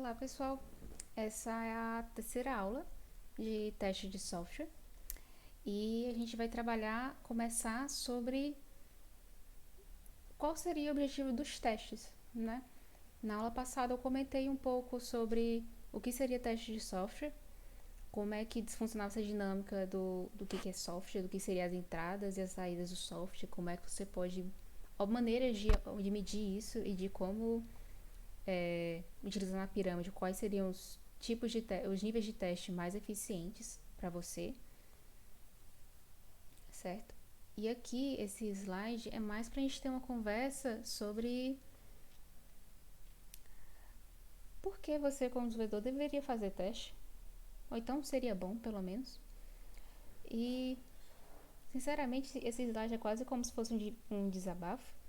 Olá, pessoal. Essa é a terceira aula de teste de software e a gente vai começar sobre qual seria o objetivo dos testes, né? Na aula passada eu comentei um pouco sobre o que seria teste de software, como é que funcionava essa dinâmica do que é software, do que seriam as entradas e as saídas do software, como é que você pode, maneiras de medir isso e de como utilizando a pirâmide, quais seriam os tipos os níveis de teste mais eficientes para você, certo? E aqui, esse slide é mais para a gente ter uma conversa sobre por que você, como desenvolvedor, deveria fazer teste, ou então seria bom, pelo menos. E, sinceramente, esse slide é quase como se fosse um desabafo.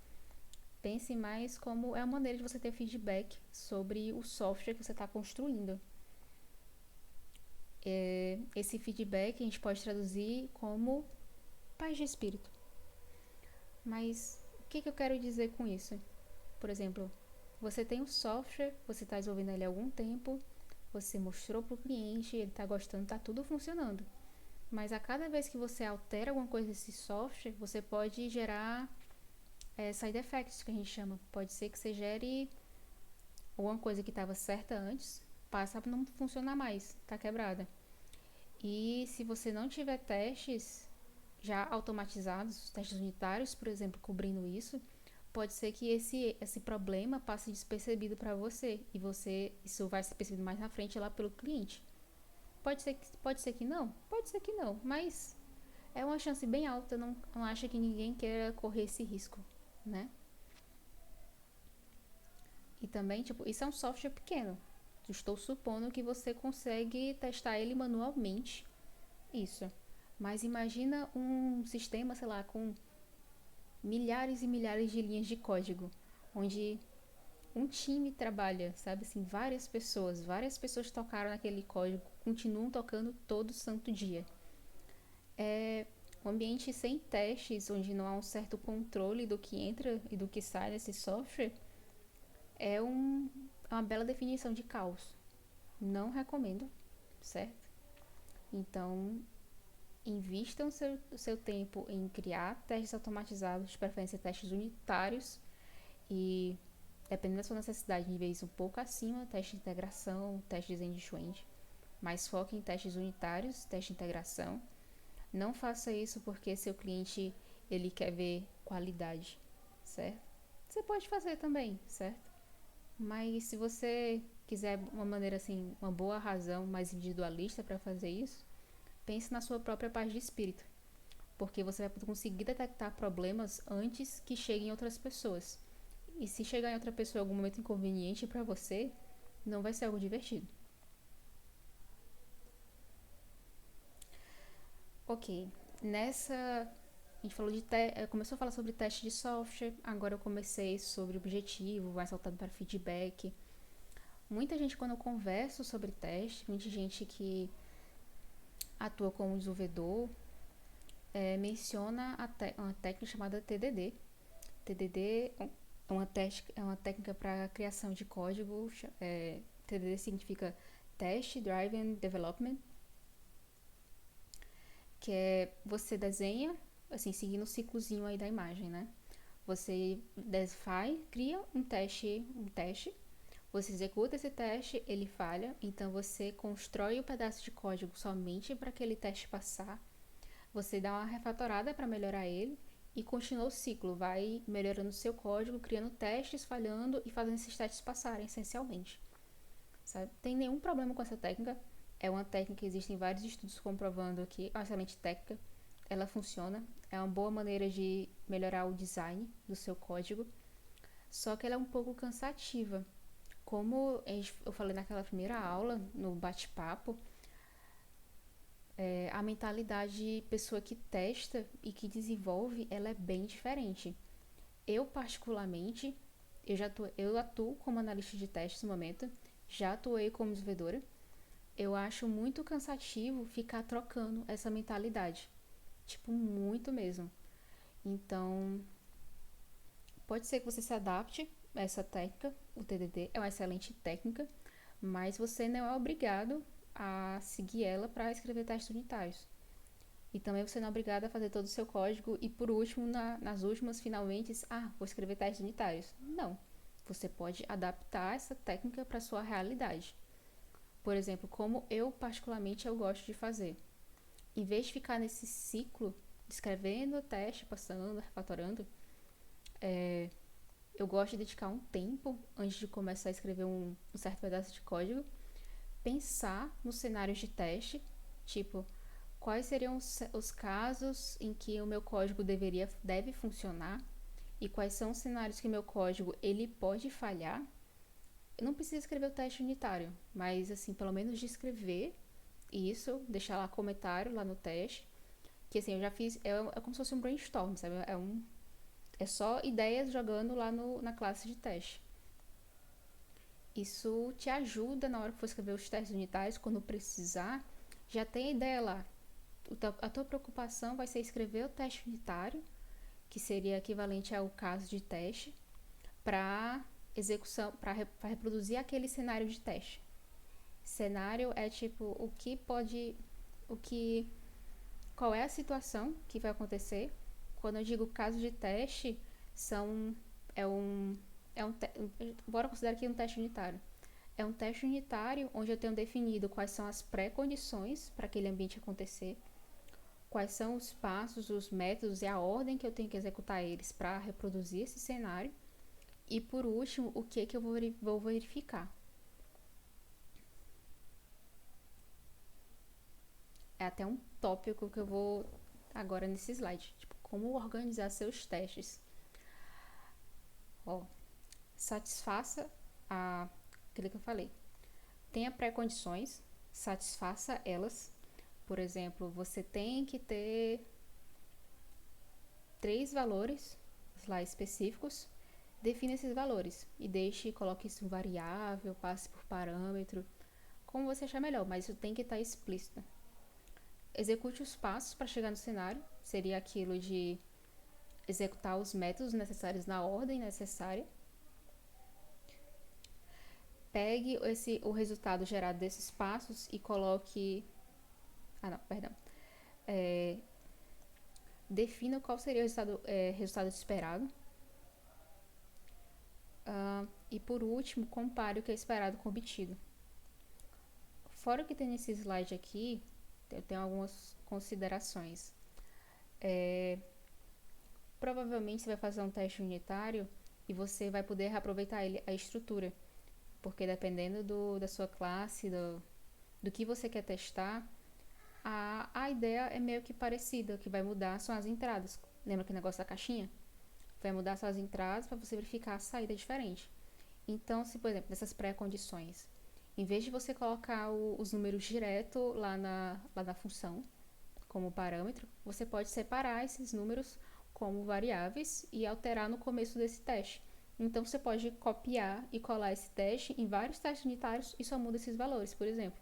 Pense mais como é a maneira de você ter feedback sobre o software que você está construindo. Esse feedback a gente pode traduzir como paz de espírito. Mas o que eu quero dizer com isso? Por exemplo, você tem um software, você está desenvolvendo ele há algum tempo, você mostrou para o cliente, ele está gostando, está tudo funcionando. Mas a cada vez que você altera alguma coisa nesse software, você pode gerar side effects, que a gente chama. Pode ser que você gere alguma coisa que estava certa antes, passa a não funcionar mais, está quebrada. E se você não tiver testes já automatizados, testes unitários, por exemplo, cobrindo isso, pode ser que esse problema passe despercebido para você e isso vai ser percebido mais na frente lá pelo cliente. Pode ser que não, mas é uma chance bem alta, não acho que ninguém queira correr esse risco, né? E também, tipo, isso é um software pequeno. Estou supondo que você consegue testar ele manualmente, isso. Mas imagina um sistema, sei lá, com milhares e milhares de linhas de código, onde um time trabalha, sabe assim, várias pessoas tocaram naquele código, continuam tocando todo santo dia. É um ambiente sem testes, onde não há um certo controle do que entra e do que sai desse software, é uma bela definição de caos. Não recomendo, certo? Então, invista o seu tempo em criar testes automatizados, de preferência testes unitários, e dependendo da sua necessidade, níveis um pouco acima, teste de integração, testes end-to-end. Mas foque em testes unitários, teste de integração. Não faça isso porque seu cliente ele quer ver qualidade, certo? Você pode fazer também, certo? Mas se você quiser uma maneira assim, uma boa razão mais individualista para fazer isso, pense na sua própria paz de espírito, porque você vai conseguir detectar problemas antes que cheguem em outras pessoas. E se chegar em outra pessoa em algum momento inconveniente para você, não vai ser algo divertido. Ok, nessa a gente falou começou a falar sobre teste de software, agora eu comecei sobre objetivo, mais voltado para feedback. Muita gente, quando eu converso sobre teste, muita gente que atua como desenvolvedor, menciona uma técnica chamada TDD. TDD é uma técnica para criação de código. TDD significa Test Driven Development, que é você desenha, assim, seguindo o ciclozinho aí da imagem, né? Você cria um teste, você executa esse teste, ele falha, então você constrói o pedaço de código somente para aquele teste passar, você dá uma refatorada para melhorar ele e continua o ciclo, vai melhorando o seu código, criando testes, falhando e fazendo esses testes passarem, essencialmente. Sabe? Não tem nenhum problema com essa técnica. É uma técnica que existem vários estudos comprovando que é uma excelente técnica. Ela funciona, é uma boa maneira de melhorar o design do seu código. Só que ela é um pouco cansativa. Como eu falei naquela primeira aula, no bate-papo, a mentalidade de pessoa que testa e que desenvolve, ela é bem diferente. Eu, particularmente, eu atuo como analista de teste no momento, já atuei como desenvolvedora. Eu acho muito cansativo ficar trocando essa mentalidade. Tipo, muito mesmo. Então, pode ser que você se adapte a essa técnica. O TDD é uma excelente técnica, mas você não é obrigado a seguir ela para escrever testes unitários. E também você não é obrigado a fazer todo o seu código e, por último, nas últimas, finalmente, vou escrever testes unitários. Não. Você pode adaptar essa técnica para a sua realidade. Por exemplo, como particularmente, eu gosto de fazer. Em vez de ficar nesse ciclo, escrevendo o teste, passando, refatorando, eu gosto de dedicar um tempo antes de começar a escrever um certo pedaço de código, pensar nos cenários de teste, tipo, quais seriam os casos em que o meu código deve funcionar e quais são os cenários que o meu código ele pode falhar. Eu não preciso escrever o teste unitário, mas assim, pelo menos descrever isso, deixar lá comentário lá no teste, que assim, eu já fiz, é como se fosse um brainstorm, sabe? É só ideias jogando lá na classe de teste. Isso te ajuda na hora que for escrever os testes unitários, quando precisar, já tem a ideia lá. A tua preocupação vai ser escrever o teste unitário, que seria equivalente ao caso de teste, para execução, para reproduzir aquele cenário de teste. Cenário é tipo qual é a situação que vai acontecer. Quando eu digo caso de teste, são é um bora considerar aqui um teste unitário. É um teste unitário onde eu tenho definido quais são as pré-condições para aquele ambiente acontecer, quais são os passos, os métodos e a ordem que eu tenho que executar eles para reproduzir esse cenário. E por último, o que eu vou verificar. É até um tópico que eu vou agora nesse slide. Tipo, como organizar seus testes. Ó, satisfaça aquilo que eu falei. Tenha pré-condições, satisfaça elas. Por exemplo, você tem que ter 3 valores lá específicos. Defina esses valores e coloque isso em variável, passe por parâmetro, como você achar melhor, mas isso tem que estar explícito. Execute os passos para chegar no cenário, seria aquilo de executar os métodos necessários na ordem necessária. Pegue o resultado gerado desses passos e coloque... defina qual seria o resultado esperado. E por último, compare o que é esperado com o obtido. Fora o que tem nesse slide aqui, eu tenho algumas considerações. Provavelmente você vai fazer um teste unitário e você vai poder reaproveitar a estrutura, porque dependendo da sua classe, do que você quer testar, a ideia é meio que parecida. O que vai mudar são as entradas. Lembra aquele negócio da caixinha? Vai mudar só as entradas para você verificar a saída diferente. Então, se por exemplo, nessas pré-condições, em vez de você colocar os números direto lá na função, como parâmetro, você pode separar esses números como variáveis e alterar no começo desse teste. Então, você pode copiar e colar esse teste em vários testes unitários e só muda esses valores, por exemplo.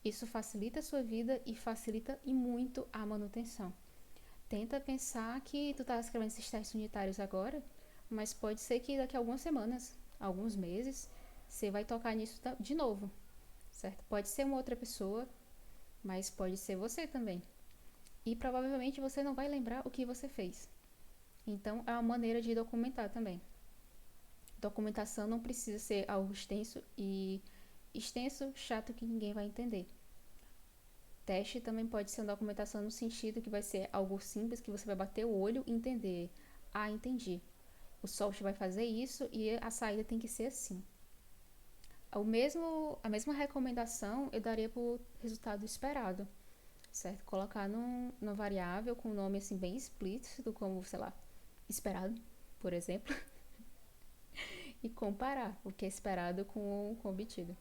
Isso facilita a sua vida e facilita e muito a manutenção. Tenta pensar que tu tá escrevendo esses testes unitários agora, mas pode ser que daqui a algumas semanas, alguns meses, você vai tocar nisso de novo, certo? Pode ser uma outra pessoa, mas pode ser você também. E provavelmente você não vai lembrar o que você fez. Então, é uma maneira de documentar também. Documentação não precisa ser algo extenso, chato que ninguém vai entender. Teste também pode ser uma documentação no sentido que vai ser algo simples que você vai bater o olho e entender. Entendi. O software vai fazer isso e a saída tem que ser assim. A mesma recomendação eu daria para o resultado esperado, certo? Colocar numa variável com um nome assim bem explícito, como, sei lá, esperado, por exemplo, e comparar o que é esperado com o obtido.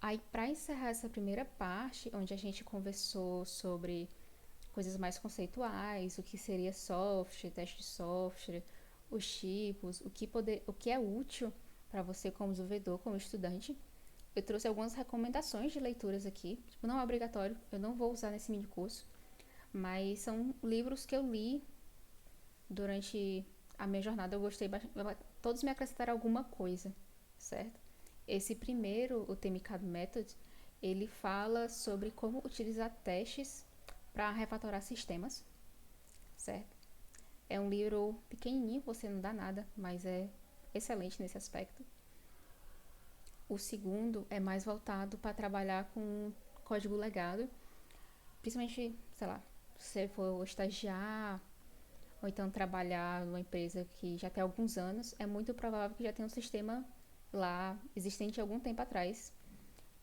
Aí, para encerrar essa primeira parte, onde a gente conversou sobre coisas mais conceituais, o que seria software, teste de software, os tipos, o que é útil para você como desenvolvedor, como estudante, eu trouxe algumas recomendações de leituras aqui. Tipo, não é obrigatório, eu não vou usar nesse mini curso, mas são livros que eu li durante a minha jornada eu gostei bastante. Todos me acrescentaram alguma coisa, certo? Esse primeiro, o TMK Method, ele fala sobre como utilizar testes para refatorar sistemas, certo? É um livro pequenininho, você não dá nada, mas é excelente nesse aspecto. O segundo é mais voltado para trabalhar com código legado, principalmente, sei lá, se você for estagiar ou então trabalhar numa empresa que já tem alguns anos, é muito provável que já tenha um sistema lá existente há algum tempo atrás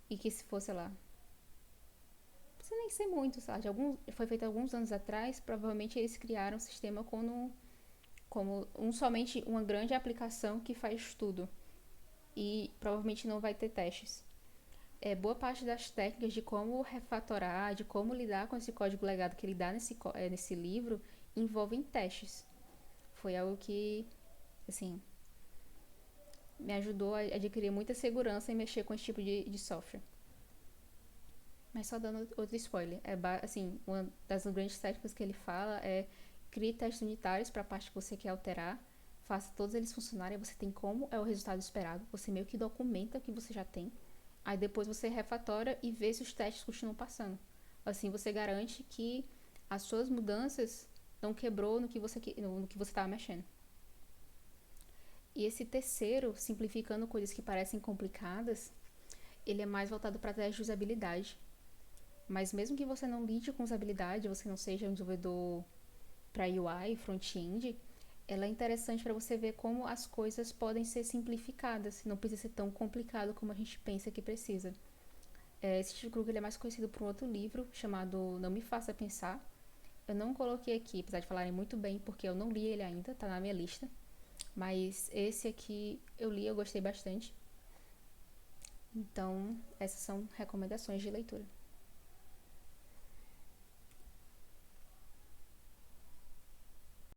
e que se fosse lá, não precisa nem ser muito, sabe? Foi feito alguns anos atrás, provavelmente eles criaram um sistema como somente uma grande aplicação que faz tudo e provavelmente não vai ter testes. Boa parte das técnicas de como refatorar, de como lidar com esse código legado que ele dá nesse livro, envolvem testes. Foi algo que, assim, me ajudou a adquirir muita segurança em mexer com esse tipo de software. Mas só dando outro spoiler, assim, uma das grandes técnicas que ele fala é crie testes unitários para a parte que você quer alterar, faça todos eles funcionarem, você tem como é o resultado esperado, você meio que documenta o que você já tem, aí depois você refatora e vê se os testes continuam passando. Assim você garante que as suas mudanças não quebrou no que você estava mexendo. E esse terceiro, simplificando coisas que parecem complicadas, ele é mais voltado para testes de usabilidade. Mas mesmo que você não lide com usabilidade, você não seja um desenvolvedor para UI, front-end, ela é interessante para você ver como as coisas podem ser simplificadas. Não precisa ser tão complicado como a gente pensa que precisa. Esse Steve Krug ele é mais conhecido por um outro livro chamado Não Me Faça Pensar. Eu não coloquei aqui, apesar de falarem muito bem, porque eu não li ele ainda, tá na minha lista. Mas esse aqui eu li, eu gostei bastante. Então, essas são recomendações de leitura.